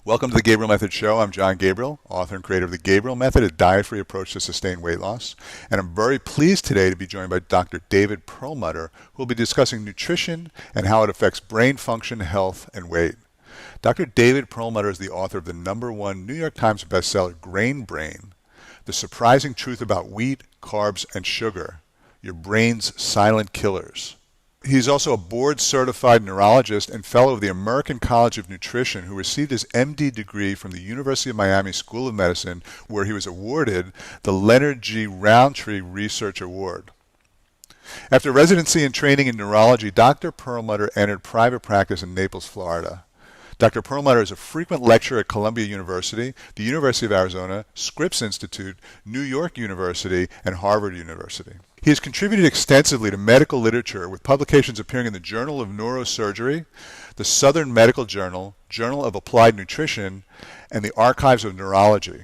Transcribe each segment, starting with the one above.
Welcome to the Gabriel Method Show. I'm John Gabriel, author and creator of the Gabriel Method, a diet-free approach to sustained weight loss. And I'm very pleased today to be joined by Dr. David Perlmutter, who will be discussing nutrition and how it affects brain function, health, and weight. Dr. David Perlmutter is the author of the #1 New York Times bestseller, Grain Brain, The Surprising Truth About Wheat, Carbs, and Sugar, Your Brain's Silent Killers. He's also a board-certified neurologist and fellow of the American College of Nutrition who received his MD degree from the University of Miami School of Medicine, where he was awarded the Leonard G. Roundtree Research Award. After residency and training in neurology, Dr. Perlmutter entered private practice in Naples, Florida. Dr. Perlmutter is a frequent lecturer at Columbia University, the University of Arizona, Scripps Institute, New York University, and Harvard University. He has contributed extensively to medical literature with publications appearing in the Journal of Neurosurgery, the Southern Medical Journal, Journal of Applied Nutrition, and the Archives of Neurology.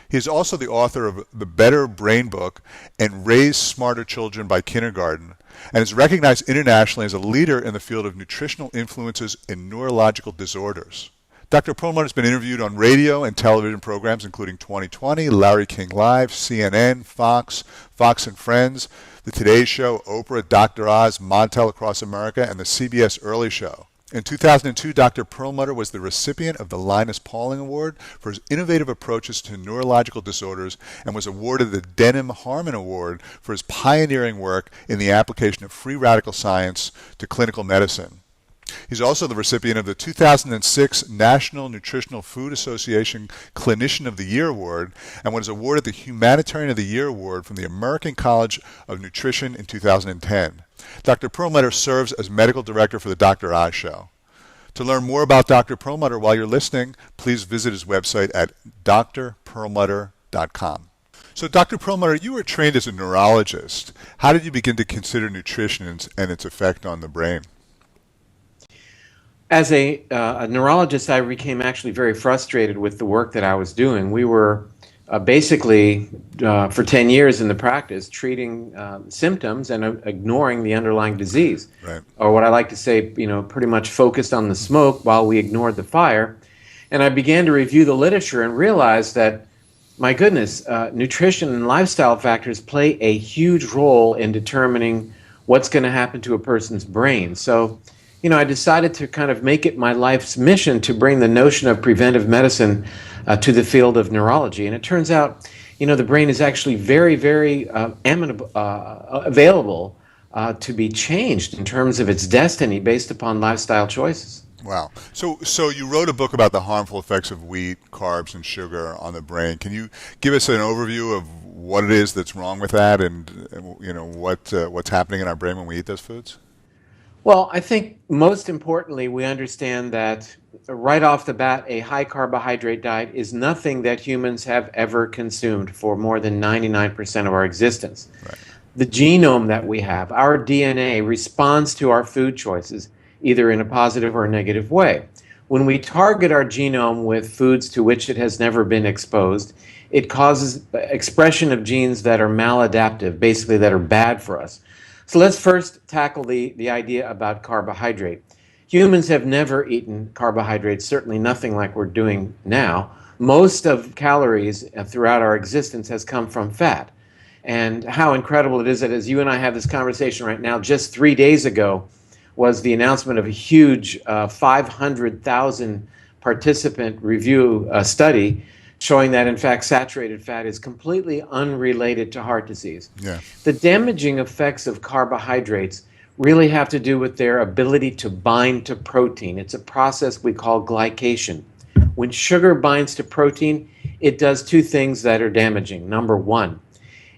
He is also the author of The Better Brain Book and Raise Smarter Children by Kindergarten, and is recognized internationally as a leader in the field of nutritional influences in neurological disorders. Dr. Perlmutter has been interviewed on radio and television programs including 2020, Larry King Live, CNN, Fox, Fox and Friends, The Today Show, Oprah, Dr. Oz, Montel Across America, and the CBS Early Show. In 2002, Dr. Perlmutter was the recipient of the Linus Pauling Award for his innovative approaches to neurological disorders and was awarded the Denham-Harman Award for his pioneering work in the application of free radical science to clinical medicine. He's also the recipient of the 2006 National Nutritional Food Association Clinician of the Year Award and was awarded the Humanitarian of the Year Award from the American College of Nutrition in 2010. Dr. Perlmutter serves as medical director for the Dr. Oz Show. To learn more about Dr. Perlmutter while you're listening, please visit his website at drperlmutter.com. So, Dr. Perlmutter, you were trained as a neurologist. How did you begin to consider nutrition and its effect on the brain? As a neurologist, I became actually very frustrated with the work that I was doing. We were basically, for 10 years in the practice, treating symptoms and ignoring the underlying disease. Right. Or what I like to say, pretty much focused on the smoke while we ignored the fire. And I began to review the literature and realized that, my goodness, nutrition and lifestyle factors play a huge role in determining what's going to happen to a person's brain. So, I decided to kind of make it my life's mission to bring the notion of preventive medicine to the field of neurology. And it turns out, the brain is actually very, very available to be changed in terms of its destiny based upon lifestyle choices. Wow. So you wrote a book about the harmful effects of wheat, carbs, and sugar on the brain. Can you give us an overview of what it is that's wrong with that and what's happening in our brain when we eat those foods? Well, I think most importantly, we understand that right off the bat, a high carbohydrate diet is nothing that humans have ever consumed for more than 99% of our existence. Right. The genome that we have, our DNA, responds to our food choices either in a positive or a negative way. When we target our genome with foods to which it has never been exposed, it causes expression of genes that are maladaptive, basically that are bad for us. So let's first tackle the idea about carbohydrate. Humans have never eaten carbohydrates, certainly nothing like we're doing now. Most of calories throughout our existence has come from fat. And how incredible it is that as you and I have this conversation right now, just 3 days ago was the announcement of a huge 500,000 participant review study showing that, in fact, saturated fat is completely unrelated to heart disease. Yeah. The damaging effects of carbohydrates really have to do with their ability to bind to protein. It's a process we call glycation. When sugar binds to protein, it does two things that are damaging. Number one,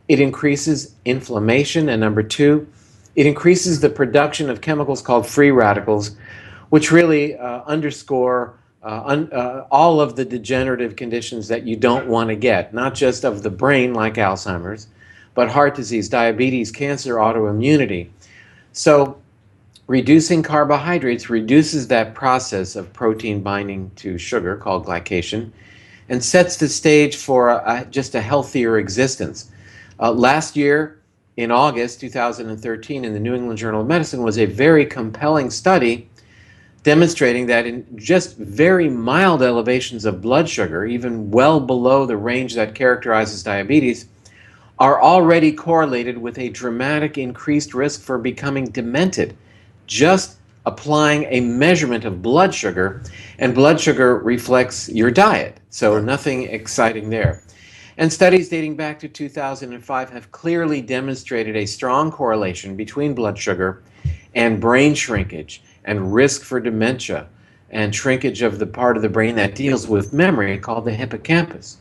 it increases inflammation, and number two, it increases the production of chemicals called free radicals, which really underscore all of the degenerative conditions that you don't want to get, not just of the brain like Alzheimer's, but heart disease, diabetes, cancer, autoimmunity. So reducing carbohydrates reduces that process of protein binding to sugar called glycation and sets the stage for just a healthier existence. Last year, in August 2013, in the New England Journal of Medicine was a very compelling study demonstrating that in just very mild elevations of blood sugar, even well below the range that characterizes diabetes, are already correlated with a dramatic increased risk for becoming demented. Just applying a measurement of blood sugar, and blood sugar reflects your diet. So Right. nothing exciting there. And studies dating back to 2005 have clearly demonstrated a strong correlation between blood sugar and brain shrinkage and risk for dementia and shrinkage of the part of the brain that deals with memory called the hippocampus.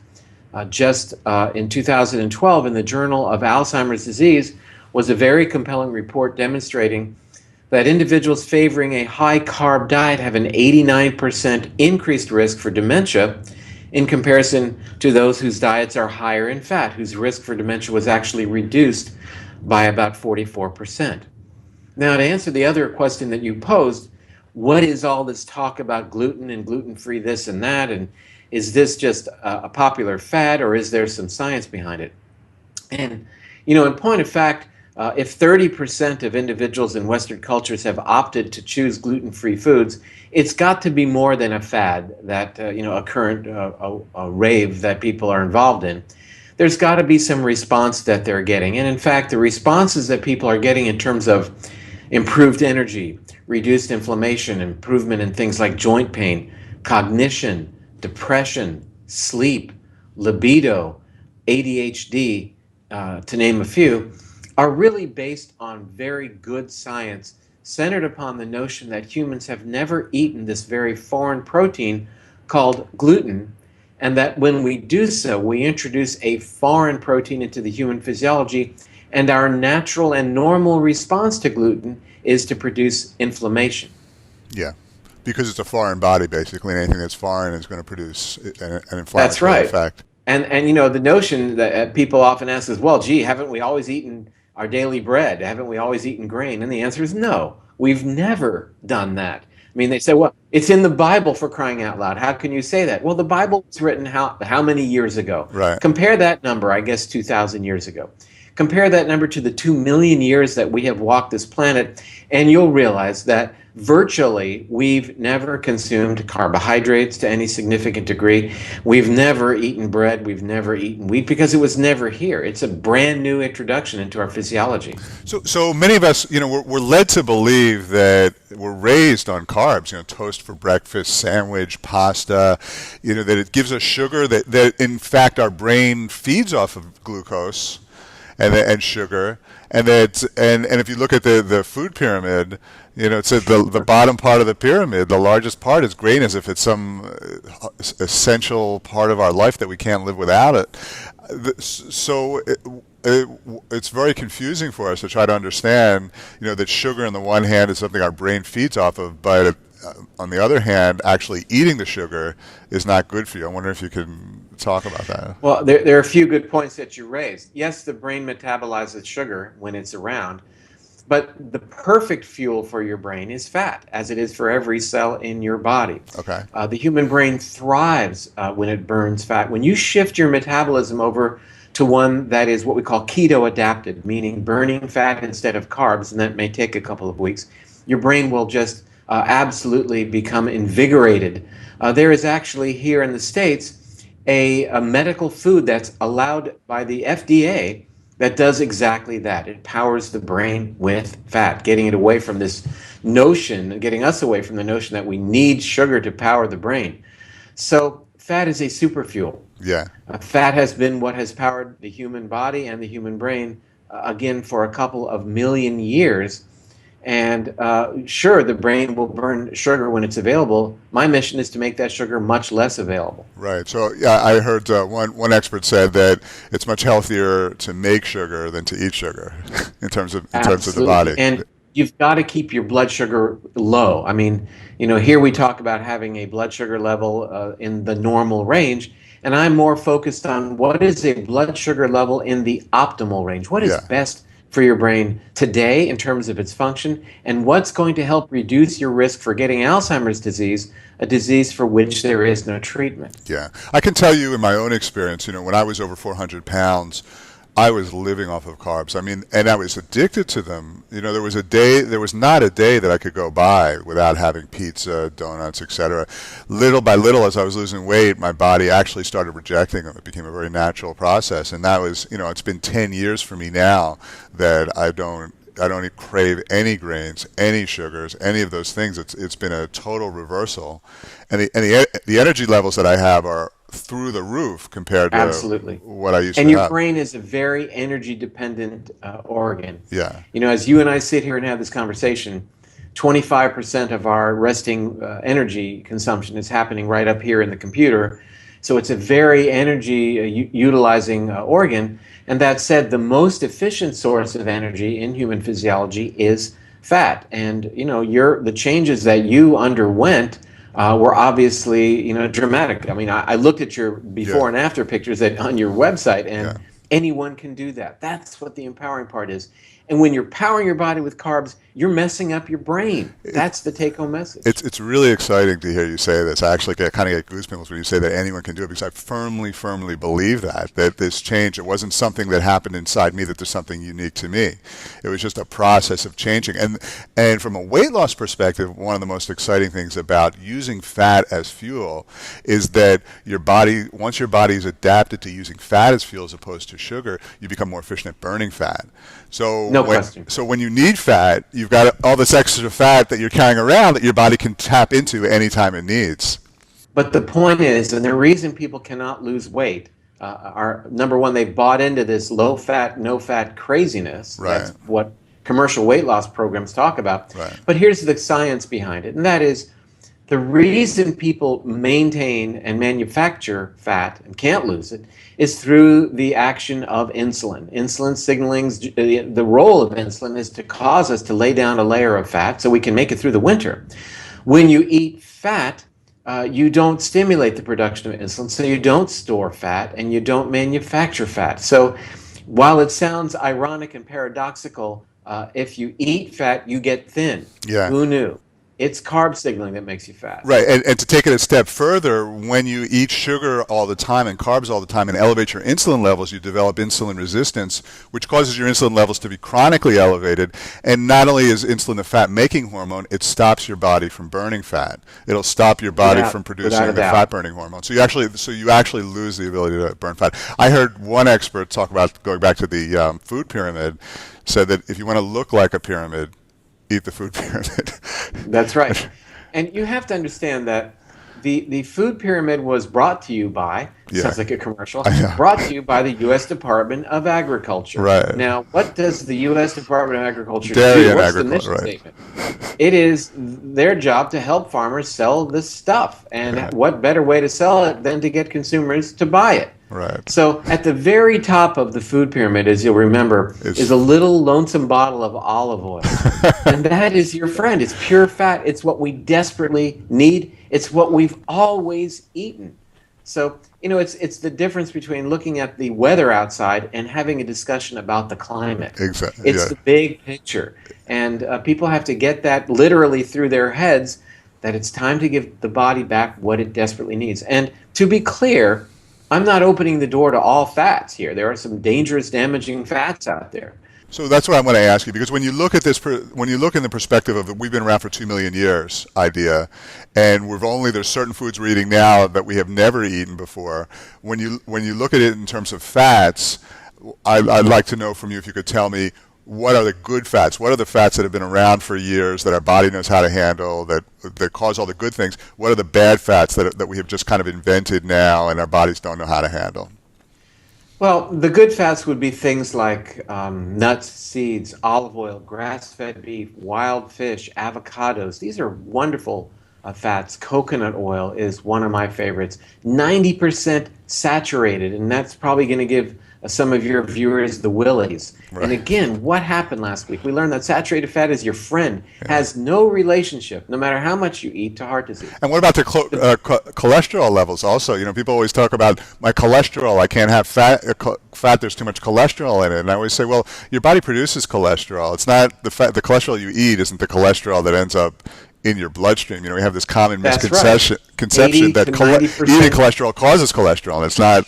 Just in 2012, in the Journal of Alzheimer's Disease, was a very compelling report demonstrating that individuals favoring a high-carb diet have an 89% increased risk for dementia in comparison to those whose diets are higher in fat, whose risk for dementia was actually reduced by about 44%. Now, to answer the other question that you posed, what is all this talk about gluten and gluten-free this and that, and is this just a popular fad, or is there some science behind it? And, in point of fact, if 30% of individuals in Western cultures have opted to choose gluten-free foods, it's got to be more than a fad, that a current a rave that people are involved in. There's got to be some response that they're getting. And in fact, the responses that people are getting in terms of improved energy, reduced inflammation, improvement in things like joint pain, cognition, depression, sleep, libido, ADHD, to name a few, are really based on very good science centered upon the notion that humans have never eaten this very foreign protein called gluten, and that when we do so, we introduce a foreign protein into the human physiology, and our natural and normal response to gluten is to produce inflammation. Yeah. Because it's a foreign body, basically, and anything that's foreign is going to produce an That's inflammatory right. effect. And the notion that people often ask is, well, gee, haven't we always eaten our daily bread? Haven't we always eaten grain? And the answer is no. We've never done that. I mean, they say, well, it's in the Bible, for crying out loud. How can you say that? Well, the Bible was written how many years ago? Right. Compare that number, I guess, 2,000 years ago. Compare that number to the 2 million years that we have walked this planet, and you'll realize that virtually we've never consumed carbohydrates to any significant degree. We've never eaten bread. We've never eaten wheat because it was never here. It's a brand new introduction into our physiology. So many of us, we're led to believe that we're raised on carbs, toast for breakfast, sandwich, pasta, that it gives us sugar, that in fact our brain feeds off of glucose and sugar, and if you look at the food pyramid, it says the bottom part of the pyramid, the largest part is grain, as if it's some essential part of our life that we can't live without it. So it's very confusing for us to try to understand, that sugar on the one hand is something our brain feeds off of, but on the other hand, actually eating the sugar is not good for you. I wonder if you can talk about that. Well, there are a few good points that you raised. Yes, the brain metabolizes sugar when it's around, but the perfect fuel for your brain is fat, as it is for every cell in your body. Okay. The human brain thrives when it burns fat. When you shift your metabolism over to one that is what we call keto adapted, meaning burning fat instead of carbs, and that may take a couple of weeks, your brain will just absolutely become invigorated. There is actually here in the States a medical food that's allowed by the FDA that does exactly that. It powers the brain with fat, getting it away from this notion, getting us away from the notion that we need sugar to power the brain. So fat is a superfuel. Yeah. Fat has been what has powered the human body and the human brain, again, for a couple of million years. And sure, the brain will burn sugar when it's available. My mission is to make that sugar much less available. Right. So yeah, I heard one expert said that it's much healthier to make sugar than to eat sugar in terms of the body. And you've got to keep your blood sugar low. I mean, here we talk about having a blood sugar level in the normal range, and I'm more focused on what is a blood sugar level in the optimal range. What is best for your brain today in terms of its function, and what's going to help reduce your risk for getting Alzheimer's disease, a disease for which there is no treatment. Yeah. I can tell you in my own experience, when I was over 400 pounds, I was living off of carbs. I mean, and I was addicted to them. You know, there was not a day that I could go by without having pizza, donuts, etc. Little by little, as I was losing weight, my body actually started rejecting them. It became a very natural process, and that was, you know, it's been 10 years for me now that I don't crave any grains, any sugars, any of those things. It's been a total reversal, and the energy levels that I have are through the roof compared to Absolutely. what I used And to your have. brain is a very energy dependent organ. Yeah, You know, as you and I sit here and have this conversation, 25% of our resting energy consumption is happening right up here in the computer. So it's a very energy utilizing organ. And that said, the most efficient source of energy in human physiology is fat. And, you know, the changes that you underwent were obviously, you know, dramatic. I mean, I looked at your before yeah, and after pictures on your website, yeah. and anyone can do that. That's what the empowering part is. And when you're powering your body with carbs, you're messing up your brain. That's the take-home message. It's really exciting to hear you say this. I actually kind of get goosebumps when you say that anyone can do it, because I firmly believe that this change, it wasn't something that happened inside me, that there's something unique to me. It was just a process of changing. And from a weight loss perspective, one of the most exciting things about using fat as fuel is that your body, once your body is adapted to using fat as fuel as opposed to sugar, you become more efficient at burning fat. No question. So when you need fat, you've got all this extra fat that you're carrying around that your body can tap into anytime it needs. But the point is, and the reason people cannot lose weight are, number one, they've bought into this low-fat, no-fat craziness. Right. That's what commercial weight loss programs talk about. Right. But here's the science behind it, and that is the reason people maintain and manufacture fat and can't lose it is through the action of insulin. Insulin signaling, the role of insulin is to cause us to lay down a layer of fat so we can make it through the winter. When you eat fat, you don't stimulate the production of insulin, so you don't store fat and you don't manufacture fat. So while it sounds ironic and paradoxical, if you eat fat, you get thin. Yeah. Who knew? It's carb signaling that makes you fat. Right, and to take it a step further, when you eat sugar all the time and carbs all the time and elevate your insulin levels, you develop insulin resistance, which causes your insulin levels to be chronically elevated. And not only is insulin a fat-making hormone, it stops your body from burning fat. It'll stop your body from producing the fat-burning hormone. So you actually lose the ability to burn fat. I heard one expert talk about, going back to the food pyramid, said that if you want to look like a pyramid, eat the food pyramid. That's right. And you have to understand that the food pyramid was brought to you by, sounds like a commercial, brought to you by the U.S. Department of Agriculture. Right. Now, what does the U.S. Department of Agriculture Dairy do? and What's the agriculture, mission statement? It is their job to help farmers sell this stuff. And what better way to sell it than to get consumers to buy it? Right. So at the very top of the food pyramid, as you'll remember, is a little lonesome bottle of olive oil. And that is your friend. It's pure fat. It's what we desperately need. It's what we've always eaten. So, you know, it's the difference between looking at the weather outside and having a discussion about the climate. Exactly. It's the big picture. And people have to get that literally through their heads, that it's time to give the body back what it desperately needs. And to be clear, I'm not opening the door to all fats here. There are some dangerous, damaging fats out there. So that's what I'm going to ask you, because when you look at this, when you look in the perspective of we've been around for 2 million years idea, and there's certain foods we're eating now that we have never eaten before. When you look at it in terms of fats, I'd like to know from you if you could tell me, what are the good fats? What are the fats that have been around for years that our body knows how to handle, that cause all the good things? What are the bad fats that we have just kind of invented now and our bodies don't know how to handle? Well, the good fats would be things like nuts, seeds, olive oil, grass-fed beef, wild fish, avocados. These are wonderful fats. Coconut oil is one of my favorites. 90% saturated, and that's probably going to give some of your viewers the willies. Right. And again, what happened last week? We learned that saturated fat is your friend, has no relationship, no matter how much you eat, to heart disease. And what about the cholesterol levels also? You know, people always talk about my cholesterol. I can't have fat, there's too much cholesterol in it. And I always say, well, your body produces cholesterol. It's not the cholesterol you eat isn't the cholesterol that ends up in your bloodstream. You know, we have this common That's right. conception 80 that to eating 90%. cholesterol causes cholesterol. And it's not,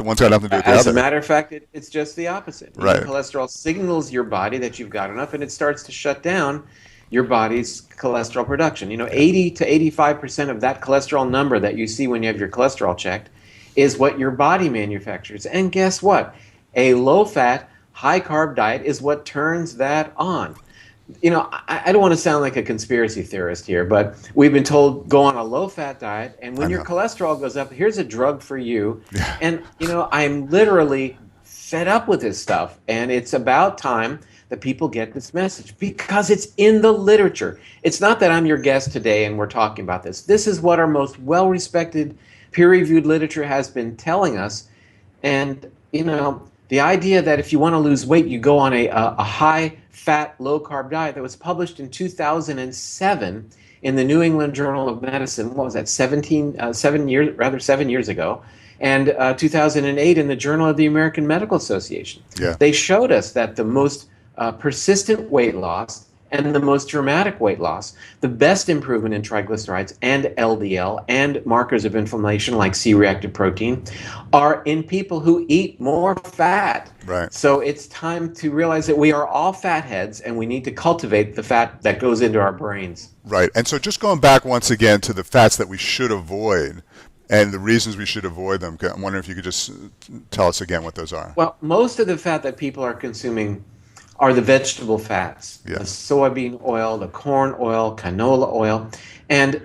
one's got nothing to do with the As a other. matter of fact, it's just the opposite. Eating Right. cholesterol signals your body that you've got enough, and it starts to shut down your body's cholesterol production. You know, 80 to 85% of that cholesterol number that you see when you have your cholesterol checked is what your body manufactures. And guess what? A low-fat, high-carb diet is what turns that on. You know, I don't want to sound like a conspiracy theorist here, but we've been told go on a low-fat diet, and when your cholesterol goes up, here's a drug for you. Yeah. And, you know, I'm literally fed up with this stuff, and it's about time that people get this message because it's in the literature. It's not that I'm your guest today and we're talking about this. This is what our most well-respected, peer-reviewed literature has been telling us. And, you know, the idea that if you want to lose weight, you go on a high-fat, low-carb diet that was published in 2007 in the New England Journal of Medicine. What was that? 7 years ago. And 2008 in the Journal of the American Medical Association. Yeah. They showed us that the most persistent weight loss and the most dramatic weight loss, the best improvement in triglycerides and LDL and markers of inflammation like C-reactive protein are in people who eat more fat. Right. So it's time to realize that we are all fatheads and we need to cultivate the fat that goes into our brains. Right. And so just going back once again to the fats that we should avoid and the reasons we should avoid them, I'm wondering if you could just tell us again what those are. Well, most of the fat that people are consuming are the vegetable fats, Yeah. the soybean oil, the corn oil, canola oil. And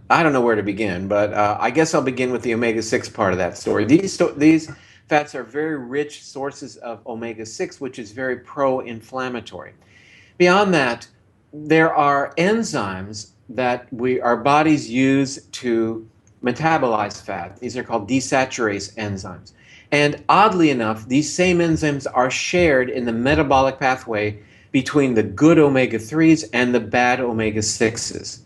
I don't know where to begin, but I guess I'll begin with the omega-6 part of that story. These fats are very rich sources of omega-6, which is very pro-inflammatory. Beyond that, there are enzymes that our bodies use to metabolize fat. These are called desaturase enzymes. And oddly enough, these same enzymes are shared in the metabolic pathway between the good omega-3s and the bad omega-6s.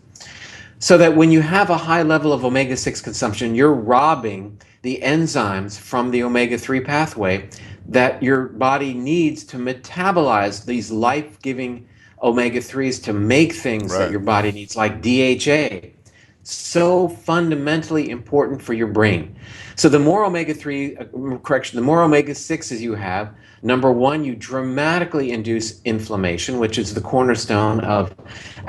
So that when you have a high level of omega-6 consumption, you're robbing the enzymes from the omega-3 pathway that your body needs to metabolize these life-giving omega-3s to make things that your body needs, like DHA. So fundamentally important for your brain. So the more the more omega-6s you have, number one, you dramatically induce inflammation, which is the cornerstone of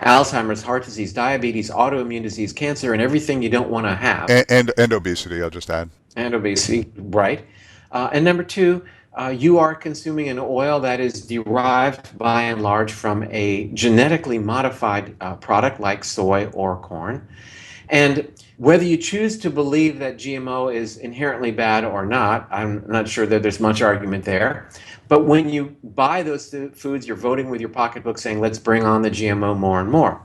Alzheimer's, heart disease, diabetes, autoimmune disease, cancer, and everything you don't want to have. And obesity, I'll just add. And obesity, right. And number two, you are consuming an oil that is derived by and large from a genetically modified product like soy or corn. And whether you choose to believe that GMO is inherently bad or not, I'm not sure that there's much argument there. But when you buy those foods, you're voting with your pocketbook saying, let's bring on the GMO more and more.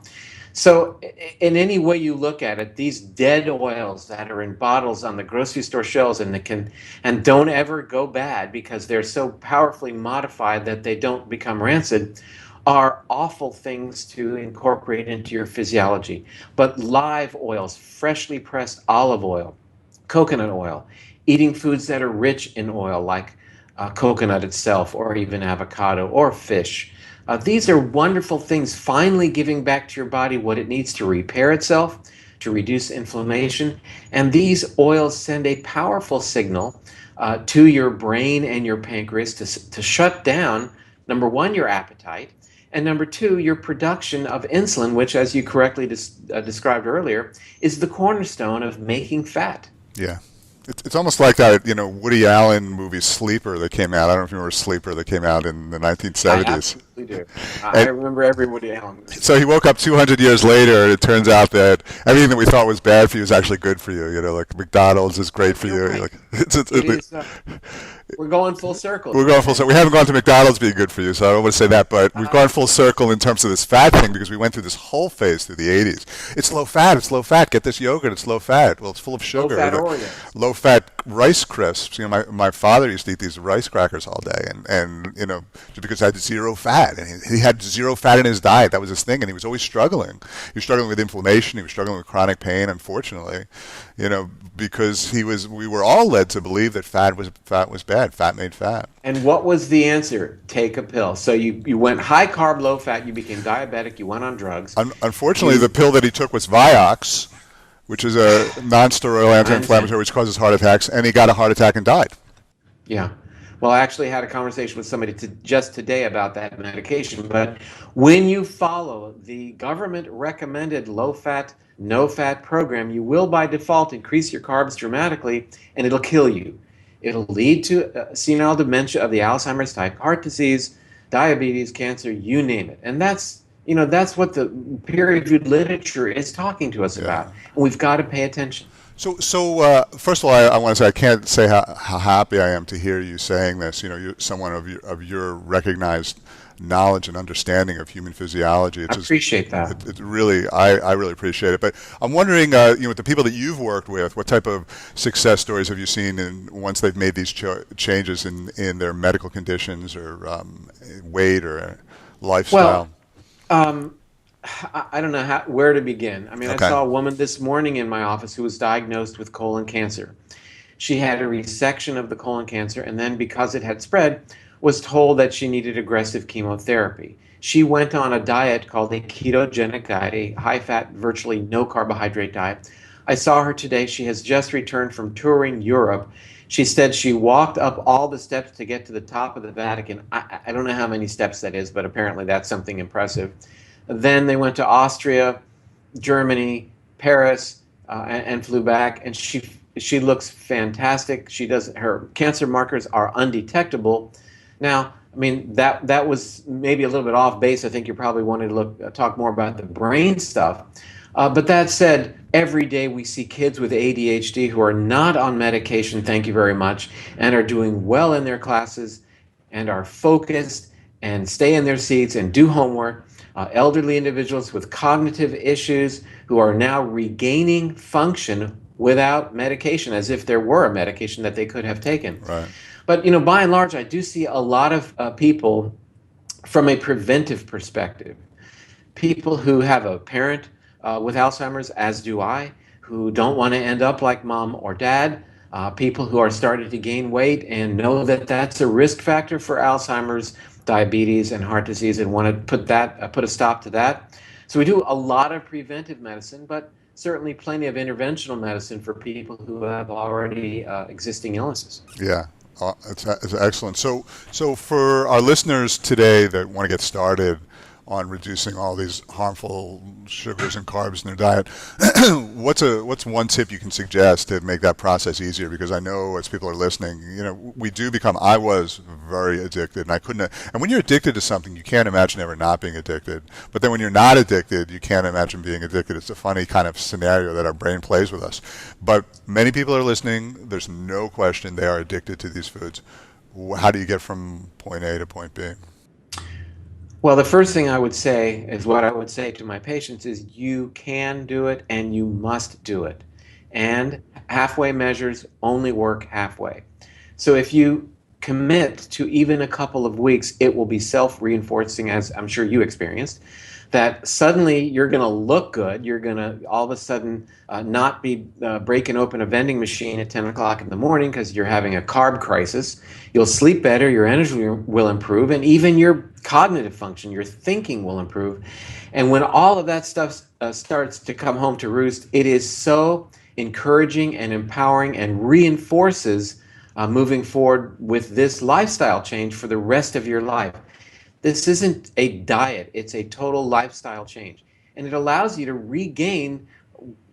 So in any way you look at it, these dead oils that are in bottles on the grocery store shelves and don't ever go bad because they're so powerfully modified that they don't become rancid, are awful things to incorporate into your physiology. But live oils, freshly pressed olive oil, coconut oil, eating foods that are rich in oil like coconut itself or even avocado or fish. These are wonderful things, finally giving back to your body what it needs to repair itself, to reduce inflammation. And these oils send a powerful signal to your brain and your pancreas to shut down, number one, your appetite, and number two, your production of insulin, which, as you correctly described earlier, is the cornerstone of making fat. Yeah. It's almost like that, Woody Allen movie Sleeper that came out. I don't know if you remember Sleeper that came out in the 1970s. I absolutely do. I remember every Woody Allen movie. So he woke up 200 years later, and it turns out that everything that we thought was bad for you is actually good for you. Like McDonald's is great for you. Like, we're going full circle. We're going full circle. We haven't gone to McDonald's being good for you, so I don't want to say that, but we've gone full circle in terms of this fat thing because we went through this whole phase through the 80s. It's low fat. It's low fat. Get this yogurt. It's low fat. Well, it's full of sugar. Low fat Oreos. Low fat rice crisps. My father used to eat these rice crackers all day, and just because it had zero fat, and he had zero fat in his diet. That was his thing, and he was always struggling. He was struggling with inflammation. He was struggling with chronic pain. Unfortunately, because we were all led to believe that fat was bad. Fat made fat. And what was the answer? Take a pill. So you went high carb, low fat. You became diabetic. You went on drugs. Unfortunately, the pill that he took was Vioxx, which is a non-steroidal anti-inflammatory, which causes heart attacks, and he got a heart attack and died. Yeah. Well, I actually had a conversation with somebody just today about that medication. But when you follow the government-recommended low-fat, no-fat program, you will by default increase your carbs dramatically, and it'll kill you. It'll lead to senile dementia of the Alzheimer's type, heart disease, diabetes, cancer, you name it. And that's what the peer-reviewed literature is talking to us about. And we've got to pay attention. So first of all, I want to say I can't say how happy I am to hear you saying this. You're someone of your recognized knowledge and understanding of human physiology. I appreciate that. It really, I really appreciate it. But I'm wondering, with the people that you've worked with, what type of success stories have you seen once they've made these changes in their medical conditions or weight or lifestyle? Well, I don't know where to begin. I mean, Okay. I saw a woman this morning in my office who was diagnosed with colon cancer. She had a resection of the colon cancer, and then because it had spread, was told that she needed aggressive chemotherapy. She went on a diet called a ketogenic diet, a high-fat, virtually no carbohydrate diet. I saw her today. She has just returned from touring Europe. She said she walked up all the steps to get to the top of the Vatican. I don't know how many steps that is, but apparently that's something impressive. Then they went to Austria, Germany, Paris, and flew back. And she looks fantastic. Her cancer markers are undetectable. Now, I mean that was maybe a little bit off base. I think you probably wanted to talk more about the brain stuff. But that said, every day we see kids with ADHD who are not on medication, thank you very much, and are doing well in their classes and are focused and stay in their seats and do homework. Elderly individuals with cognitive issues who are now regaining function without medication, as if there were a medication that they could have taken. Right. But, by and large, I do see a lot of people from a preventive perspective. People who have a parent with Alzheimer's, as do I, who don't want to end up like mom or dad. People who are starting to gain weight and know that that's a risk factor for Alzheimer's, diabetes, and heart disease, and want to put a stop to that. So we do a lot of preventive medicine, but certainly plenty of interventional medicine for people who have already existing illnesses. Yeah. It's excellent. So for our listeners today that want to get started on reducing all these harmful sugars and carbs in their diet, what's one tip you can suggest to make that process easier? Because I know as people are listening, I was very addicted, and I couldn't. And when you're addicted to something, you can't imagine ever not being addicted. But then when you're not addicted, you can't imagine being addicted. It's a funny kind of scenario that our brain plays with us. But many people are listening. There's no question they are addicted to these foods. How do you get from point A to point B? Well, the first thing I would say is what I would say to my patients is you can do it and you must do it. And halfway measures only work halfway. So if you commit to even a couple of weeks, it will be self-reinforcing, as I'm sure you experienced, that suddenly you're going to look good. You're going to all of a sudden not be breaking open a vending machine at 10 o'clock in the morning because you're having a carb crisis. You'll sleep better, your energy will improve, and even your cognitive function, your thinking will improve. And when all of that stuff starts to come home to roost, it is so encouraging and empowering and reinforces moving forward with this lifestyle change for the rest of your life. This isn't a diet, it's a total lifestyle change. And it allows you to regain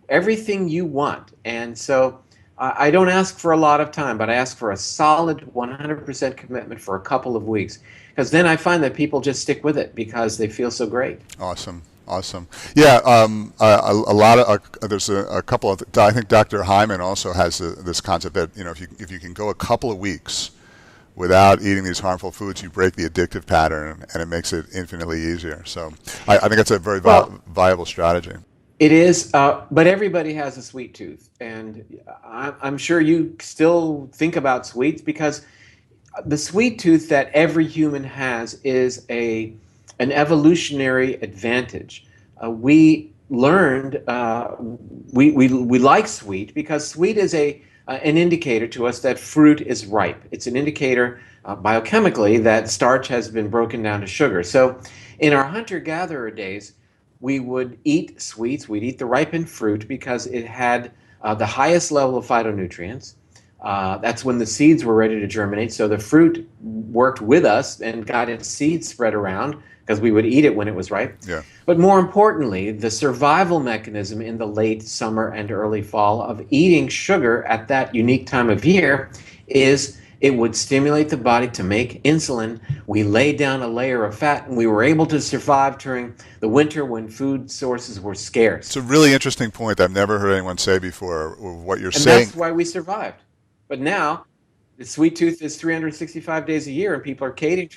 everything you want. And so I don't ask for a lot of time, but I ask for a solid 100% commitment for a couple of weeks. Because then I find that people just stick with it because they feel so great. Awesome. Yeah, there's a couple of, I think Dr. Hyman also has this concept that, if you can go a couple of weeks without eating these harmful foods, you break the addictive pattern, and it makes it infinitely easier. So I think that's a very viable strategy. It is, but everybody has a sweet tooth, and I'm sure you still think about sweets because the sweet tooth that every human has is an evolutionary advantage. We learned we like sweet because sweet is an indicator to us that fruit is ripe. It's an indicator biochemically that starch has been broken down to sugar. So in our hunter-gatherer days, we would eat sweets, we'd eat the ripened fruit because it had the highest level of phytonutrients. That's when the seeds were ready to germinate. So the fruit worked with us and got its seeds spread around because we would eat it when it was ripe. Yeah. But more importantly, the survival mechanism in the late summer and early fall of eating sugar at that unique time of year is it would stimulate the body to make insulin. We laid down a layer of fat, and we were able to survive during the winter when food sources were scarce. It's a really interesting point I've never heard anyone say before. What you're And saying. that's why we survived. But now, the sweet tooth is 365 days a year, and people are catering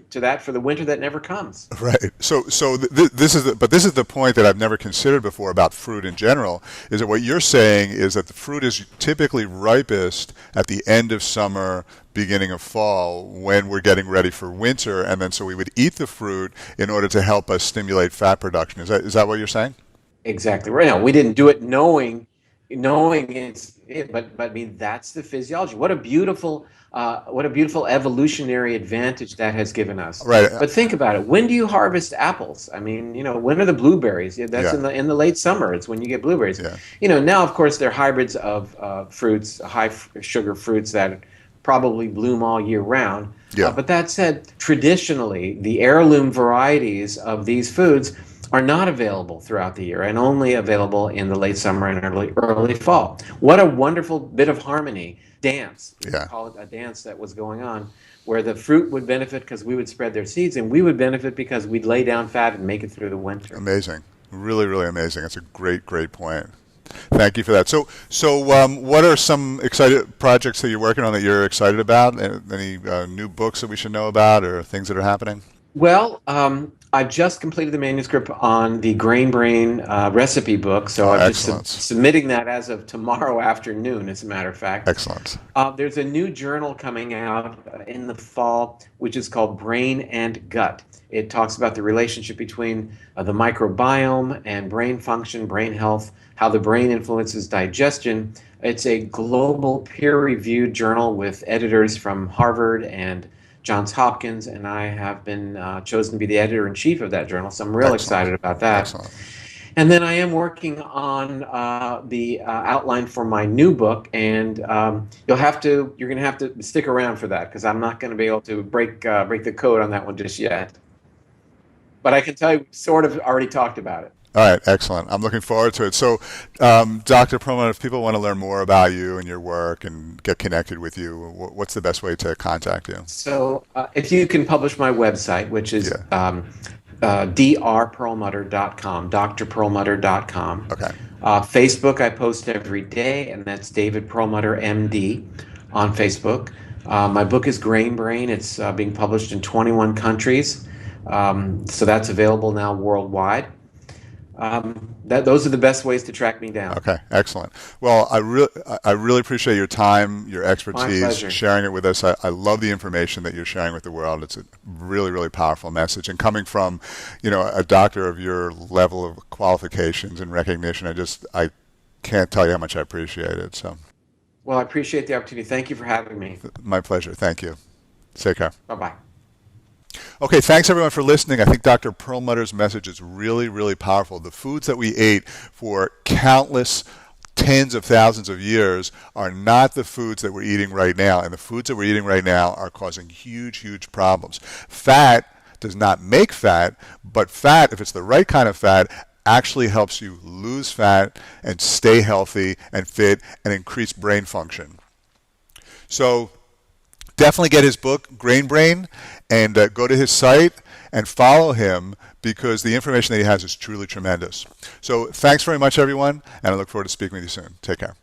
to that for the winter that never comes. Right. This is the point that I've never considered before about fruit in general. Is that what you're saying is that the fruit is typically ripest at the end of summer, beginning of fall, when we're getting ready for winter, and then so we would eat the fruit in order to help us stimulate fat production. Is that what you're saying? Exactly right. Now, we didn't do it knowing it's it, but I mean that's the physiology. What a beautiful evolutionary advantage that has given us. Right. But think about it. When do you harvest apples? I mean, when are the blueberries? Yeah, that's Yeah. in the late summer. It's when you get blueberries. Yeah. Now of course they're hybrids of fruits, high sugar fruits that probably bloom all year round. Yeah. But that said, traditionally the heirloom varieties of these foods are not available throughout the year and only available in the late summer and early fall. What a wonderful bit of harmony, dance, we Yeah. call it a dance that was going on, where the fruit would benefit because we would spread their seeds, and we would benefit because we'd lay down fat and make it through the winter. Amazing. Really, really amazing. That's a great, great point. Thank you for that. So, what are some excited projects that you're working on that you're excited about? Any new books that we should know about, or things that are happening? Well, I've just completed the manuscript on the Grain Brain recipe book, so I'm just Excellent. submitting that as of tomorrow afternoon, as a matter of fact. Excellent. There's a new journal coming out in the fall, which is called Brain and Gut. It talks about the relationship between the microbiome and brain function, brain health, how the brain influences digestion. It's a global peer-reviewed journal with editors from Harvard and Johns Hopkins, and I have been chosen to be the editor-in-chief of that journal, so I'm real excited about that. Excellent. And then I am working on the outline for my new book, and you're going to have to stick around for that because I'm not going to be able to break the code on that one just yet. But I can tell you, we sort of already talked about it. All right, excellent. I'm looking forward to it. So, Dr. Perlmutter, if people want to learn more about you and your work and get connected with you, what's the best way to contact you? So, if you can publish my website, which is drperlmutter.com, drperlmutter.com. Okay. Facebook, I post every day, and that's David Perlmutter, MD, on Facebook. My book is Grain Brain. It's being published in 21 countries, so that's available now worldwide. Those are the best ways to track me down. Okay, excellent. Well, I really appreciate your time, your expertise, sharing it with us. I love the information that you're sharing with the world. It's a really, really powerful message. And coming from, a doctor of your level of qualifications and recognition, I can't tell you how much I appreciate it. So, well, I appreciate the opportunity. Thank you for having me. My pleasure. Thank you. Take care. Bye-bye. Okay, thanks everyone for listening. I think Dr. Perlmutter's message is really, really powerful. The foods that we ate for countless tens of thousands of years are not the foods that we're eating right now. And the foods that we're eating right now are causing huge, huge problems. Fat does not make fat, but fat, if it's the right kind of fat, actually helps you lose fat and stay healthy and fit and increase brain function. So definitely get his book, Grain Brain, and go to his site and follow him because the information that he has is truly tremendous. So thanks very much, everyone, and I look forward to speaking with you soon. Take care.